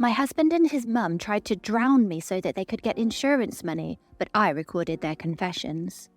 My husband and his mum tried to drown me so that they could get insurance money, but I recorded their confessions.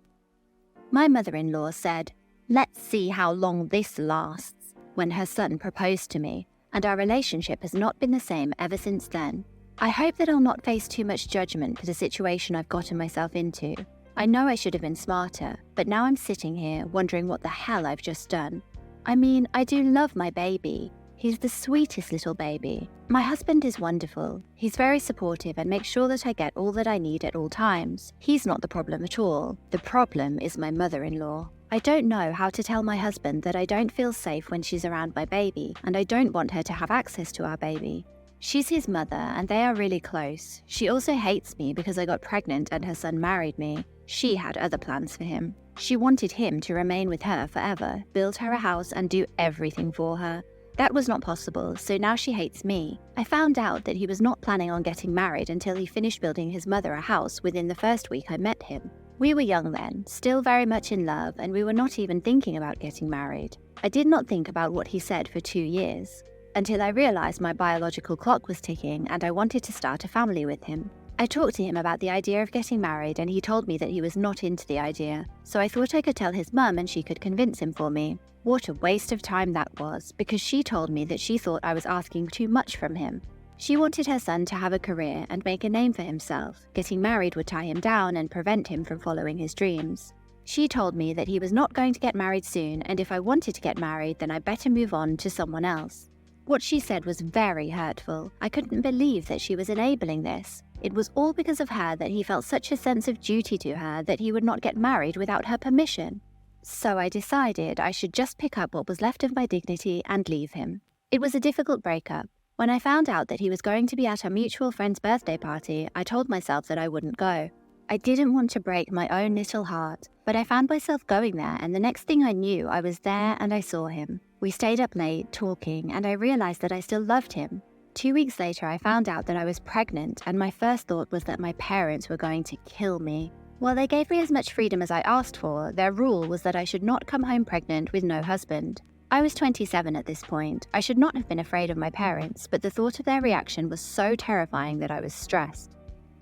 My mother-in-law said, "Let's see how long this lasts," when her son proposed to me, and our relationship has not been the same ever since then. I hope that I'll not face too much judgment for the situation I've gotten myself into. I know I should have been smarter, but now I'm sitting here wondering what the hell I've just done. I mean, I do love my baby. He's the sweetest little baby. My husband is wonderful. He's very supportive and makes sure that I get all that I need at all times. He's not the problem at all. The problem is my mother-in-law. I don't know how to tell my husband that I don't feel safe when she's around my baby, and I don't want her to have access to our baby. She's his mother, and they are really close. She also hates me because I got pregnant and her son married me. She had other plans for him. She wanted him to remain with her forever, build her a house and do everything for her. That was not possible, so now she hates me. I found out that he was not planning on getting married until he finished building his mother a house within the first week I met him. We were young then, still very much in love, and we were not even thinking about getting married. I did not think about what he said for 2 years, until I realized my biological clock was ticking and I wanted to start a family with him. I talked to him about the idea of getting married and he told me that he was not into the idea, so I thought I could tell his mum and she could convince him for me. What a waste of time that was, because she told me that she thought I was asking too much from him. She wanted her son to have a career and make a name for himself. Getting married would tie him down and prevent him from following his dreams. She told me that he was not going to get married soon, and if I wanted to get married, then I better move on to someone else. What she said was very hurtful. I couldn't believe that she was enabling this. It was all because of her that he felt such a sense of duty to her that he would not get married without her permission. So I decided I should just pick up what was left of my dignity and leave him. It was a difficult breakup. When I found out that he was going to be at our mutual friend's birthday party, I told myself that I wouldn't go. I didn't want to break my own little heart, but I found myself going there, and the next thing I knew, I was there and I saw him. We stayed up late, talking, and I realized that I still loved him. 2 weeks later, I found out that I was pregnant, and my first thought was that my parents were going to kill me. While they gave me as much freedom as I asked for, their rule was that I should not come home pregnant with no husband. I was 27 at this point. I should not have been afraid of my parents, but the thought of their reaction was so terrifying that I was stressed.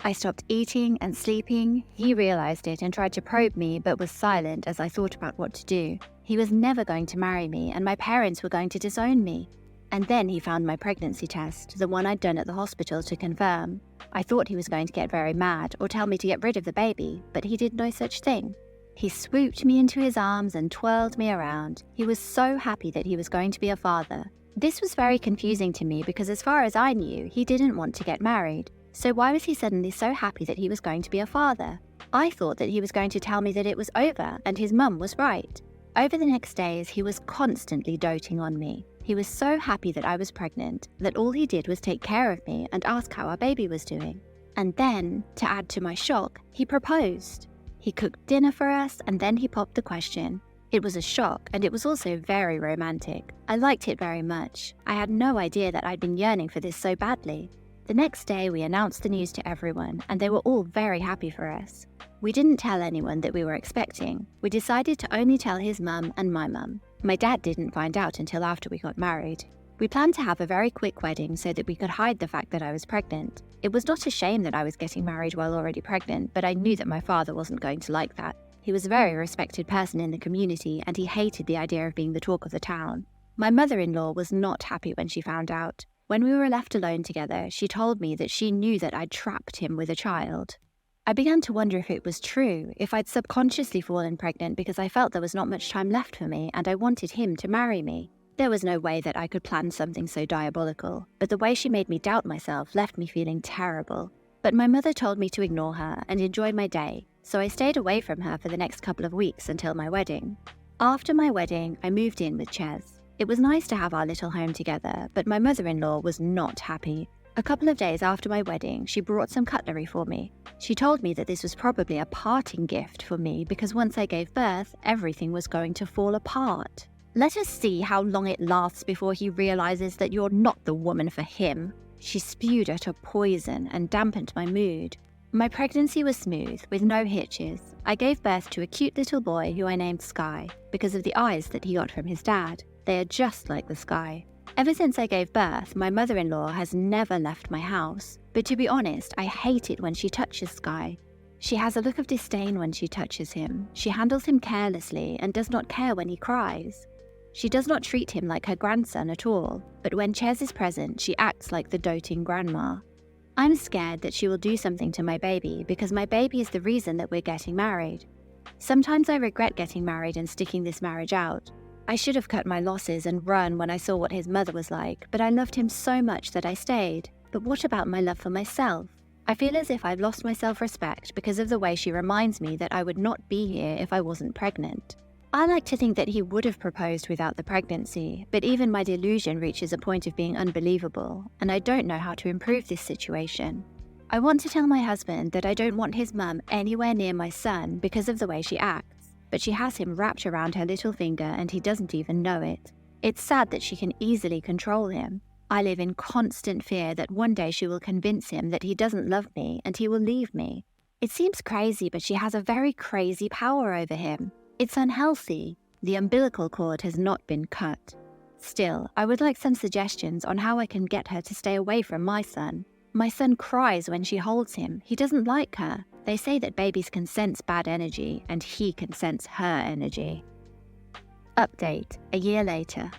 I stopped eating and sleeping. He realized it and tried to probe me, but was silent as I thought about what to do. He was never going to marry me, and my parents were going to disown me. And then he found my pregnancy test, the one I'd done at the hospital, to confirm. I thought he was going to get very mad or tell me to get rid of the baby, but he did no such thing. He swooped me into his arms and twirled me around. He was so happy that he was going to be a father. This was very confusing to me because as far as I knew, he didn't want to get married. So why was he suddenly so happy that he was going to be a father? I thought that he was going to tell me that it was over, and his mum was right. Over the next days, he was constantly doting on me. He was so happy that I was pregnant that all he did was take care of me and ask how our baby was doing. And then, to add to my shock, he proposed. He cooked dinner for us and then he popped the question. It was a shock, and it was also very romantic. I liked it very much. I had no idea that I'd been yearning for this so badly. The next day, we announced the news to everyone, and they were all very happy for us. We didn't tell anyone that we were expecting. We decided to only tell his mum and my mum. My dad didn't find out until after we got married. We planned to have a very quick wedding so that we could hide the fact that I was pregnant. It was not a shame that I was getting married while already pregnant, but I knew that my father wasn't going to like that. He was a very respected person in the community, and he hated the idea of being the talk of the town. My mother-in-law was not happy when she found out. When we were left alone together, she told me that she knew that I'd trapped him with a child. I began to wonder if it was true, if I'd subconsciously fallen pregnant because I felt there was not much time left for me and I wanted him to marry me. There was no way that I could plan something so diabolical, but the way she made me doubt myself left me feeling terrible. But my mother told me to ignore her and enjoy my day, so I stayed away from her for the next couple of weeks until my wedding. After my wedding, I moved in with Chez. It was nice to have our little home together, but my mother-in-law was not happy. A couple of days after my wedding, she brought some cutlery for me. She told me that this was probably a parting gift for me because once I gave birth, everything was going to fall apart. Let us see how long it lasts before he realizes that you're not the woman for him. She spewed out a poison and dampened my mood. My pregnancy was smooth, with no hitches. I gave birth to a cute little boy who I named Sky because of the eyes that he got from his dad. They are just like the sky. Ever since I gave birth, my mother-in-law has never left my house, but to be honest, I hate it when she touches Sky. She has a look of disdain when she touches him. She handles him carelessly and does not care when he cries. She does not treat him like her grandson at all, but when Chez is present, she acts like the doting grandma. I'm scared that she will do something to my baby because my baby is the reason that we're getting married. Sometimes I regret getting married and sticking this marriage out. I should have cut my losses and run when I saw what his mother was like, but I loved him so much that I stayed. But what about my love for myself? I feel as if I've lost my self-respect because of the way she reminds me that I would not be here if I wasn't pregnant. I like to think that he would have proposed without the pregnancy, but even my delusion reaches a point of being unbelievable, and I don't know how to improve this situation. I want to tell my husband that I don't want his mum anywhere near my son because of the way she acts, but she has him wrapped around her little finger and he doesn't even know it. It's sad that she can easily control him. I live in constant fear that one day she will convince him that he doesn't love me and he will leave me. It seems crazy, but she has a very crazy power over him. It's unhealthy. The umbilical cord has not been cut. Still, I would like some suggestions on how I can get her to stay away from my son. My son cries when she holds him. He doesn't like her. They say that babies can sense bad energy, and he can sense her energy. Update, a year later.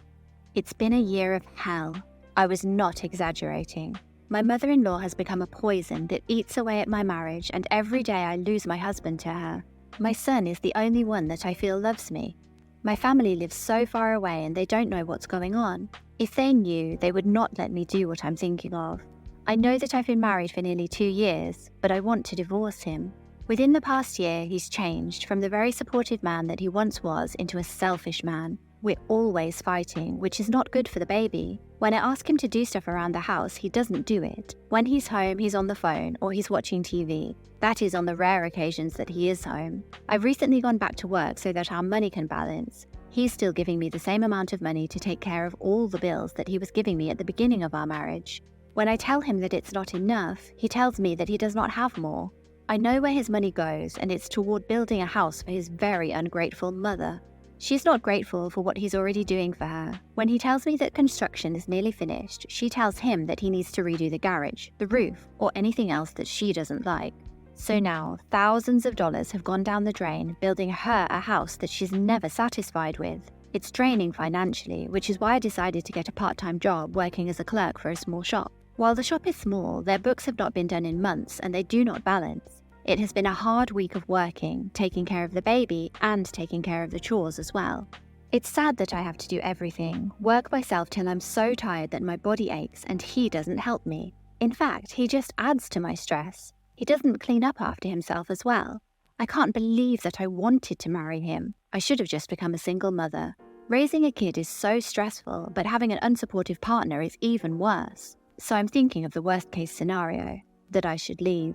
It's been a year of hell. I was not exaggerating. My mother-in-law has become a poison that eats away at my marriage, and every day I lose my husband to her. My son is the only one that I feel loves me. My family lives so far away and they don't know what's going on. If they knew, they would not let me do what I'm thinking of. I know that I've been married for nearly 2 years, but I want to divorce him. Within the past year, he's changed from the very supportive man that he once was into a selfish man. We're always fighting, which is not good for the baby. When I ask him to do stuff around the house, he doesn't do it. When he's home, he's on the phone or he's watching TV. That is on the rare occasions that he is home. I've recently gone back to work so that our money can balance. He's still giving me the same amount of money to take care of all the bills that he was giving me at the beginning of our marriage. When I tell him that it's not enough, he tells me that he does not have more. I know where his money goes, and it's toward building a house for his very ungrateful mother. She's not grateful for what he's already doing for her. When he tells me that construction is nearly finished, she tells him that he needs to redo the garage, the roof, or anything else that she doesn't like. So now, thousands of dollars have gone down the drain, building her a house that she's never satisfied with. It's draining financially, which is why I decided to get a part-time job working as a clerk for a small shop. While the shop is small, their books have not been done in months and they do not balance. It has been a hard week of working, taking care of the baby and taking care of the chores as well. It's sad that I have to do everything, work myself till I'm so tired that my body aches and he doesn't help me. In fact, he just adds to my stress. He doesn't clean up after himself as well. I can't believe that I wanted to marry him. I should have just become a single mother. Raising a kid is so stressful, but having an unsupportive partner is even worse. So I'm thinking of the worst case scenario, that I should leave.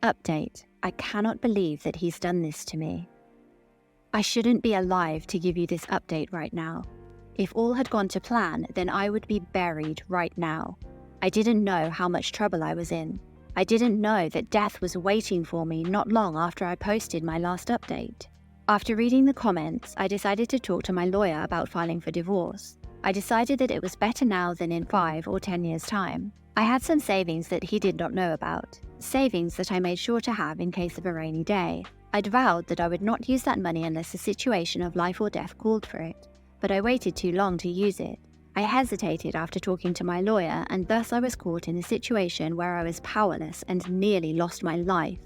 Update, I cannot believe that he's done this to me. I shouldn't be alive to give you this update right now. If all had gone to plan, then I would be buried right now. I didn't know how much trouble I was in. I didn't know that death was waiting for me not long after I posted my last update. After reading the comments, I decided to talk to my lawyer about filing for divorce. I decided that it was better now than in 5 or 10 years' time. I had some savings that he did not know about, savings that I made sure to have in case of a rainy day. I'd vowed that I would not use that money unless a situation of life or death called for it, but I waited too long to use it. I hesitated after talking to my lawyer, and thus I was caught in a situation where I was powerless and nearly lost my life.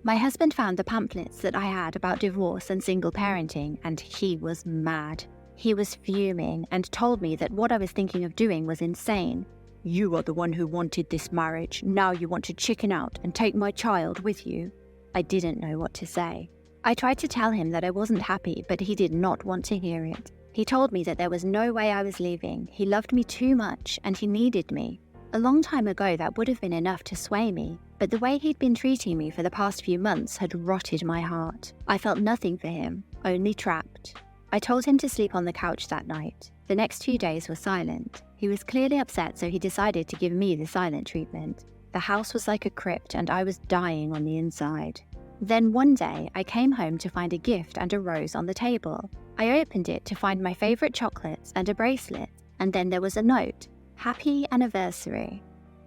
My husband found the pamphlets that I had about divorce and single parenting, and he was mad. He was fuming and told me that what I was thinking of doing was insane. "You are the one who wanted this marriage. Now you want to chicken out and take my child with you." I didn't know what to say. I tried to tell him that I wasn't happy, but he did not want to hear it. He told me that there was no way I was leaving. He loved me too much and he needed me. A long time ago that would have been enough to sway me, but the way he'd been treating me for the past few months had rotted my heart. I felt nothing for him, only trapped. I told him to sleep on the couch that night. The next few days were silent. He was clearly upset, so he decided to give me the silent treatment. The house was like a crypt and I was dying on the inside. Then one day, I came home to find a gift and a rose on the table. I opened it to find my favorite chocolates and a bracelet. and then there was a note, "Happy anniversary."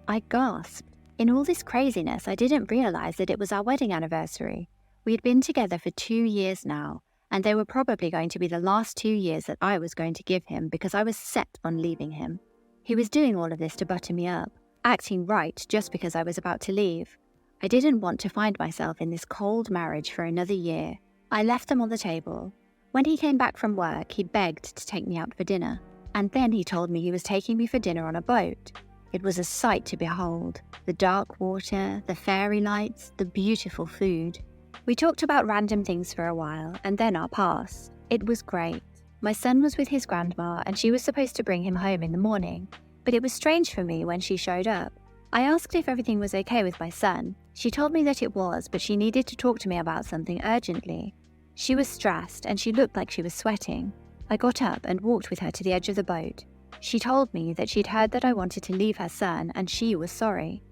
I gasped. In all this craziness, I didn't realize that it was our wedding anniversary. We had been together for 2 years now, and they were probably going to be the last 2 years that I was going to give him because I was set on leaving him. He was doing all of this to butter me up, acting right just because I was about to leave. I didn't want to find myself in this cold marriage for another year. I left them on the table. When he came back from work, he begged to take me out for dinner, and then he told me he was taking me for dinner on a boat. It was a sight to behold. The dark water, the fairy lights, the beautiful food. We talked about random things for a while, and then our past. It was great. My son was with his grandma, and she was supposed to bring him home in the morning, but it was strange for me when she showed up. I asked if everything was okay with my son. She told me that it was, but she needed to talk to me about something urgently. She was stressed, and she looked like she was sweating. I got up and walked with her to the edge of the boat. She told me that she'd heard that I wanted to leave her son, and she was sorry.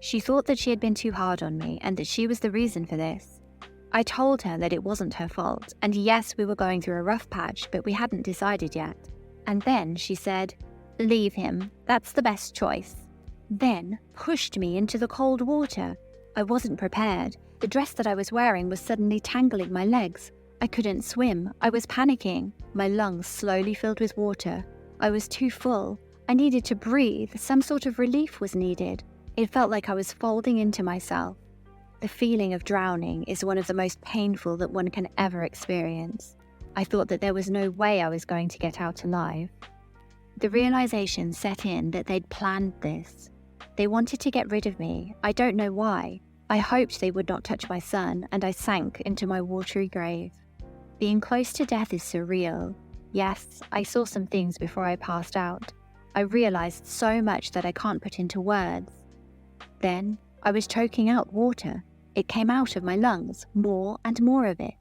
She thought that she had been too hard on me, and that she was the reason for this. I told her that it wasn't her fault, and yes, we were going through a rough patch, but we hadn't decided yet. And then she said, "Leave him, that's the best choice." Then pushed me into the cold water. I wasn't prepared. The dress that I was wearing was suddenly tangling my legs. I couldn't swim. I was panicking. My lungs slowly filled with water. I was too full. I needed to breathe. Some sort of relief was needed. It felt like I was folding into myself. The feeling of drowning is one of the most painful that one can ever experience. I thought that there was no way I was going to get out alive. The realization set in that they'd planned this. They wanted to get rid of me. I don't know why. I hoped they would not touch my son, and I sank into my watery grave. Being close to death is surreal. Yes, I saw some things before I passed out. I realized so much that I can't put into words. Then, I was choking out water. It came out of my lungs, more and more of it.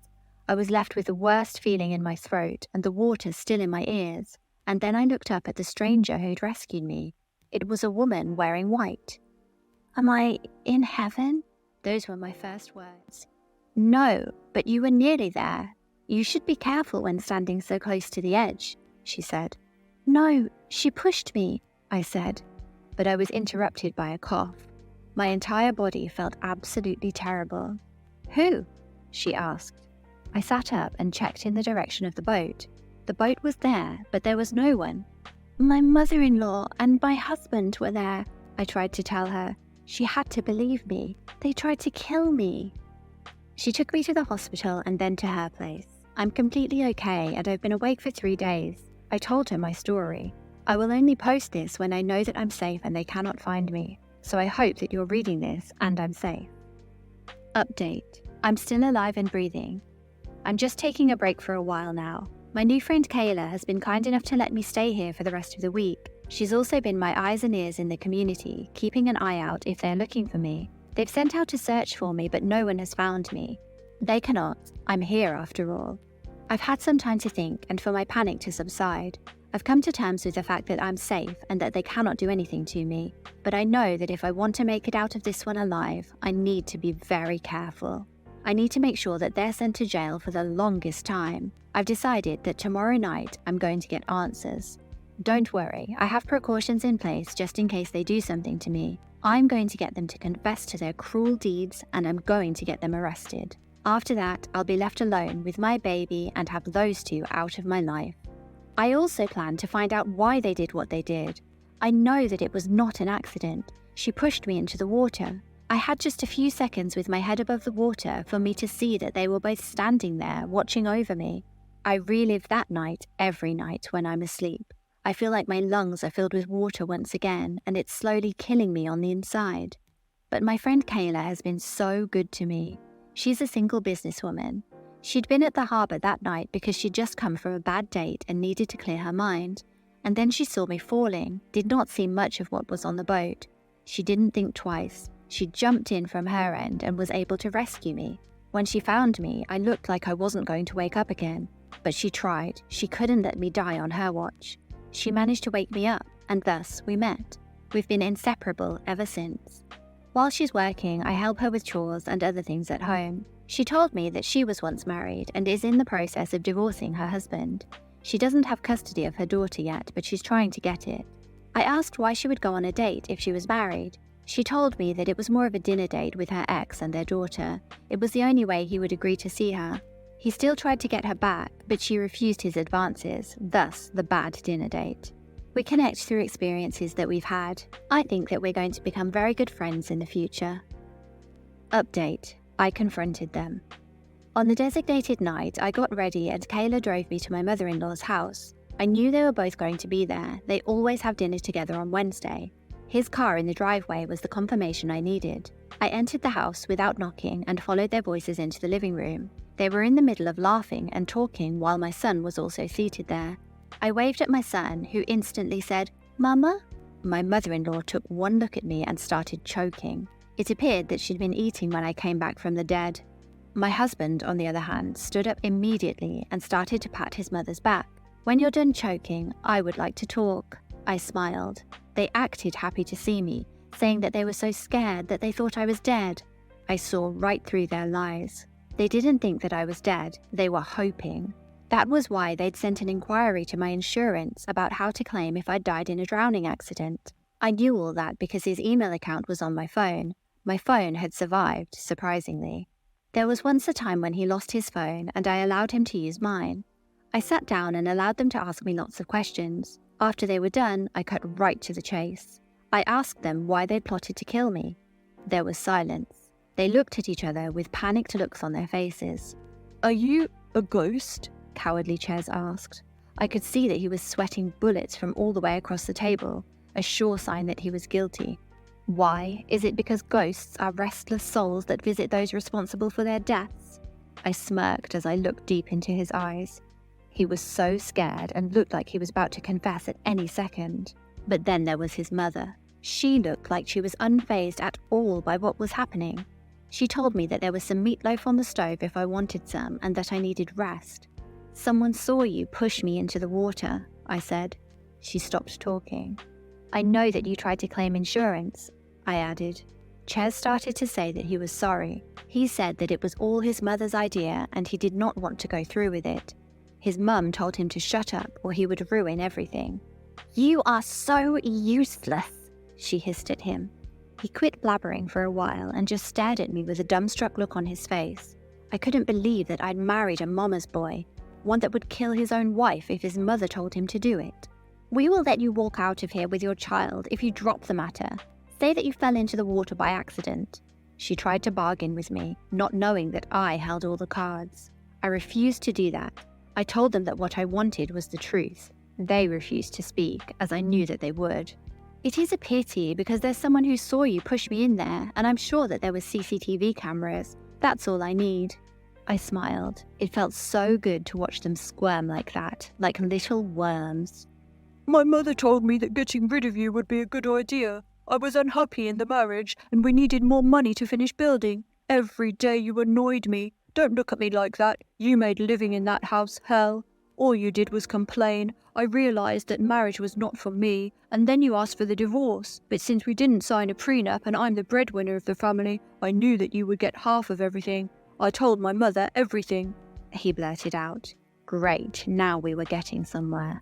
I was left with the worst feeling in my throat and the water still in my ears. And then I looked up at the stranger who'd rescued me. It was a woman wearing white. "Am I in heaven?" Those were my first words. "No, but you were nearly there. You should be careful when standing so close to the edge," she said. "No, she pushed me," I said. But I was interrupted by a cough. My entire body felt absolutely terrible. "Who?" she asked. I sat up and checked in the direction of the boat. The boat was there, but there was no one. "My mother-in-law and my husband were there," I tried to tell her. She had to believe me. "They tried to kill me." She took me to the hospital and then to her place. "I'm completely okay, and I've been awake for 3 days. I told her my story. I will only post this when I know that I'm safe and they cannot find me. So I hope that you're reading this and I'm safe. Update. I'm still alive and breathing. I'm just taking a break for a while now. My new friend Kayla has been kind enough to let me stay here for the rest of the week. She's also been my eyes and ears in the community, keeping an eye out if they're looking for me. They've sent out a search for me, but no one has found me. They cannot. I'm here after all. I've had some time to think and for my panic to subside. I've come to terms with the fact that I'm safe and that they cannot do anything to me. But I know that if I want to make it out of this one alive, I need to be very careful. I need to make sure that they're sent to jail for the longest time. I've decided that tomorrow night I'm going to get answers. Don't worry, I have precautions in place just in case they do something to me. I'm going to get them to confess to their cruel deeds and I'm going to get them arrested. After that, I'll be left alone with my baby and have those two out of my life. I also plan to find out why they did what they did. I know that it was not an accident. She pushed me into the water. I had just a few seconds with my head above the water for me to see that they were both standing there, watching over me. I relive that night every night when I'm asleep. I feel like my lungs are filled with water once again, and it's slowly killing me on the inside. But my friend Kayla has been so good to me. She's a single businesswoman. She'd been at the harbour that night because she'd just come from a bad date and needed to clear her mind. And then she saw me falling, did not see much of what was on the boat. She didn't think twice. She jumped in from her end and was able to rescue me. When she found me, I looked like I wasn't going to wake up again. But she tried. She couldn't let me die on her watch. She managed to wake me up, and thus we met. We've been inseparable ever since. While she's working, I help her with chores and other things at home. She told me that she was once married and is in the process of divorcing her husband. She doesn't have custody of her daughter yet, but she's trying to get it. I asked why she would go on a date if she was married. She told me that it was more of a dinner date with her ex and their daughter. It was the only way he would agree to see her. He still tried to get her back, but she refused his advances, thus the bad dinner date. We connect through experiences that we've had. I think that we're going to become very good friends in the future. Update: I confronted them. On the designated night, I got ready and Kayla drove me to my mother-in-law's house. I knew they were both going to be there. They always have dinner together on Wednesday. His car in the driveway was the confirmation I needed. I entered the house without knocking and followed their voices into the living room. They were in the middle of laughing and talking while my son was also seated there. I waved at my son, who instantly said, "Momma?" My mother-in-law took one look at me and started choking. It appeared that she'd been eating when I came back from the dead. My husband, on the other hand, stood up immediately and started to pat his mother's back. "When you're done choking, I would like to talk." I smiled. They acted happy to see me, saying that they were so scared that they thought I was dead. I saw right through their lies. They didn't think that I was dead, they were hoping. That was why they'd sent an inquiry to my insurance about how to claim if I'd died in a drowning accident. I knew all that because his email account was on my phone. My phone had survived, surprisingly. There was once a time when he lost his phone and I allowed him to use mine. I sat down and allowed them to ask me lots of questions. After they were done, I cut right to the chase. I asked them why they'd plotted to kill me. There was silence. They looked at each other with panicked looks on their faces. "Are you a ghost?" cowardly Chez asked. I could see that he was sweating bullets from all the way across the table, a sure sign that he was guilty. Why? Is it because ghosts are restless souls that visit those responsible for their deaths? I smirked as I looked deep into his eyes. He was so scared and looked like he was about to confess at any second. But then there was his mother. She looked like she was unfazed at all by what was happening. She told me that there was some meatloaf on the stove if I wanted some and that I needed rest. "Someone saw you push me into the water," I said. She stopped talking. "I know that you tried to claim insurance," I added. Chez started to say that he was sorry. He said that it was all his mother's idea and he did not want to go through with it. His mum told him to shut up or he would ruin everything. "You are so useless," she hissed at him. He quit blabbering for a while and just stared at me with a dumbstruck look on his face. I couldn't believe that I'd married a mama's boy, one that would kill his own wife if his mother told him to do it. "We will let you walk out of here with your child if you drop the matter. Say that you fell into the water by accident." She tried to bargain with me, not knowing that I held all the cards. I refused to do that. I told them that what I wanted was the truth. They refused to speak, as I knew that they would. "It is a pity because there's someone who saw you push me in there, and I'm sure that there were CCTV cameras. That's all I need." I smiled. It felt so good to watch them squirm like that, like little worms. "My mother told me that getting rid of you would be a good idea. I was unhappy in the marriage, and we needed more money to finish building. Every day you annoyed me. Don't look at me like that. You made living in that house hell. All you did was complain. I realised that marriage was not for me, and then you asked for the divorce. But since we didn't sign a prenup and I'm the breadwinner of the family, I knew that you would get half of everything. I told my mother everything," he blurted out. Great, now we were getting somewhere.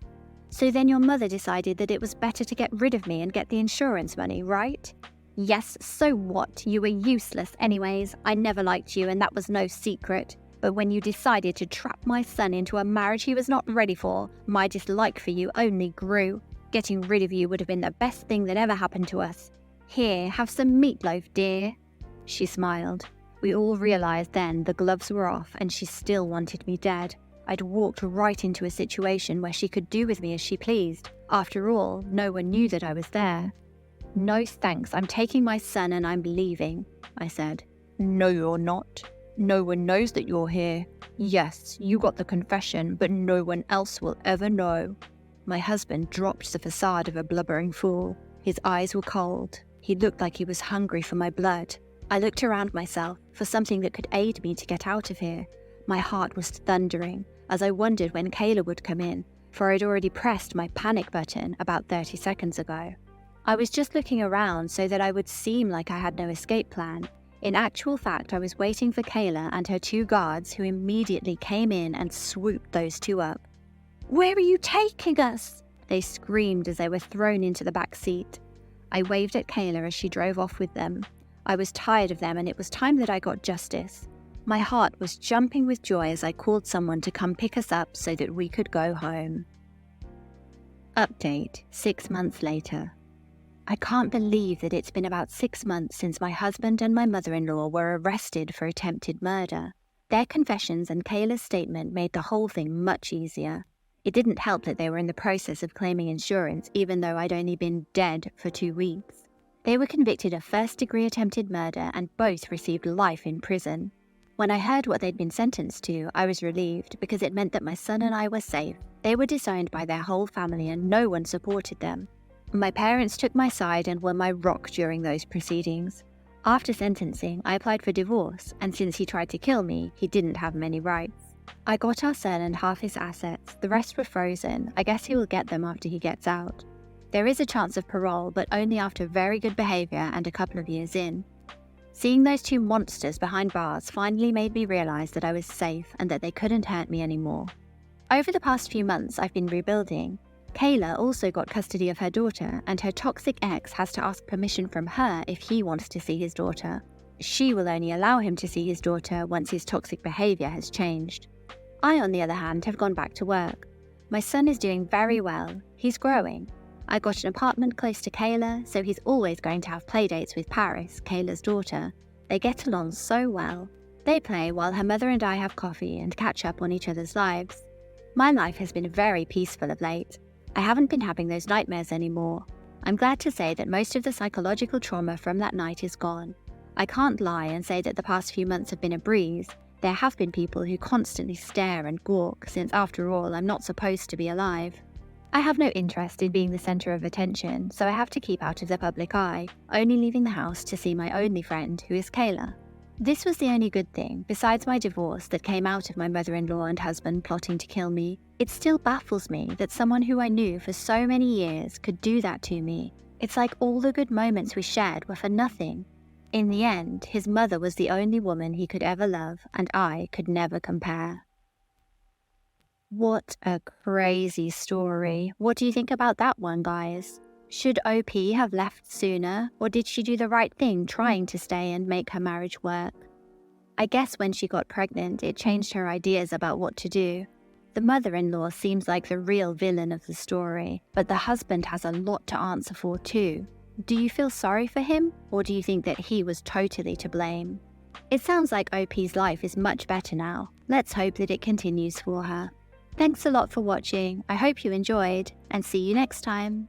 "So then your mother decided that it was better to get rid of me and get the insurance money, right?" "Yes, so what? You were useless anyways. I never liked you and that was no secret. But when you decided to trap my son into a marriage he was not ready for, my dislike for you only grew. Getting rid of you would have been the best thing that ever happened to us. Here, have some meatloaf, dear." She smiled. We all realised then the gloves were off and she still wanted me dead. I'd walked right into a situation where she could do with me as she pleased. After all, no one knew that I was there. "No thanks, I'm taking my son and I'm leaving," I said. "No, you're not. No one knows that you're here. Yes, you got the confession, but no one else will ever know." My husband dropped the facade of a blubbering fool. His eyes were cold. He looked like he was hungry for my blood. I looked around myself for something that could aid me to get out of here. My heart was thundering as I wondered when Kayla would come in, for I'd already pressed my panic button about 30 seconds ago. I was just looking around so that I would seem like I had no escape plan. In actual fact, I was waiting for Kayla and her 2 guards, who immediately came in and swooped those 2 up. "Where are you taking us?" they screamed as they were thrown into the back seat. I waved at Kayla as she drove off with them. I was tired of them and it was time that I got justice. My heart was jumping with joy as I called someone to come pick us up so that we could go home. Update 6 months later. I can't believe that it's been about 6 months since my husband and my mother-in-law were arrested for attempted murder. Their confessions and Kayla's statement made the whole thing much easier. It didn't help that they were in the process of claiming insurance, even though I'd only been dead for 2 weeks. They were convicted of first-degree attempted murder and both received life in prison. When I heard what they'd been sentenced to, I was relieved because it meant that my son and I were safe. They were disowned by their whole family and no one supported them. My parents took my side and were my rock during those proceedings. After sentencing, I applied for divorce, and since he tried to kill me, he didn't have many rights. I got our son and half his assets. The rest were frozen. I guess he will get them after he gets out. There is a chance of parole, but only after very good behavior and a couple of years in. Seeing those 2 monsters behind bars finally made me realize that I was safe and that they couldn't hurt me anymore. Over the past few months, I've been rebuilding. Kayla also got custody of her daughter, and her toxic ex has to ask permission from her if he wants to see his daughter. She will only allow him to see his daughter once his toxic behavior has changed. I, on the other hand, have gone back to work. My son is doing very well. He's growing. I got an apartment close to Kayla, so he's always going to have playdates with Paris, Kayla's daughter. They get along so well. They play while her mother and I have coffee and catch up on each other's lives. My life has been very peaceful of late. I haven't been having those nightmares anymore. I'm glad to say that most of the psychological trauma from that night is gone. I can't lie and say that the past few months have been a breeze. There have been people who constantly stare and gawk, since after all, I'm not supposed to be alive. I have no interest in being the centre of attention, so I have to keep out of the public eye, only leaving the house to see my only friend, who is Kayla. This was the only good thing, besides my divorce, that came out of my mother-in-law and husband plotting to kill me. It still baffles me that someone who I knew for so many years could do that to me. It's like all the good moments we shared were for nothing. In the end, his mother was the only woman he could ever love, and I could never compare. What a crazy story. What do you think about that one, guys? Should OP have left sooner, or did she do the right thing trying to stay and make her marriage work? I guess when she got pregnant, it changed her ideas about what to do. The mother-in-law seems like the real villain of the story, but the husband has a lot to answer for too. Do you feel sorry for him, or do you think that he was totally to blame? It sounds like OP's life is much better now. Let's hope that it continues for her. Thanks a lot for watching. I hope you enjoyed, and see you next time.